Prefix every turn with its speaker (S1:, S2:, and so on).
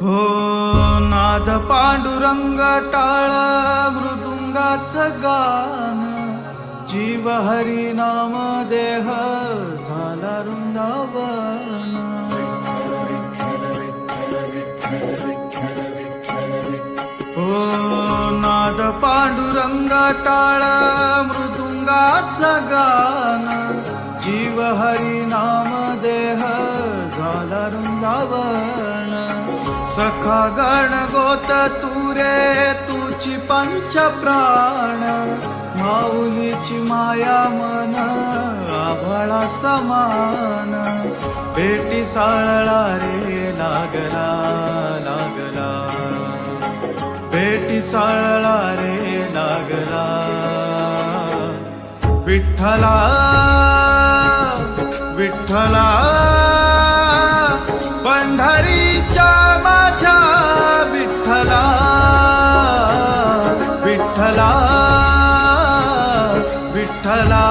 S1: हो नाद पांडुरंग टाळ मृदुंगाचं गान, जीव हरी नाम देह झाला वृंदावन. हो नाद पांडुरंग टाळ मृदुंगाचं गान, जीव हरी नाम देह झाला वृंदावन. सखा गण गोत तुरे तुची पंच प्राण, माऊलीची माया मन आभाळा समान. भेटी चाळला रे लागला लागला, भेटी चाळला रे लागला. विठ्ठला विठ्ठला पंढरीच्या माझ्या विठ्ठला, विठ्ठला विठ्ठला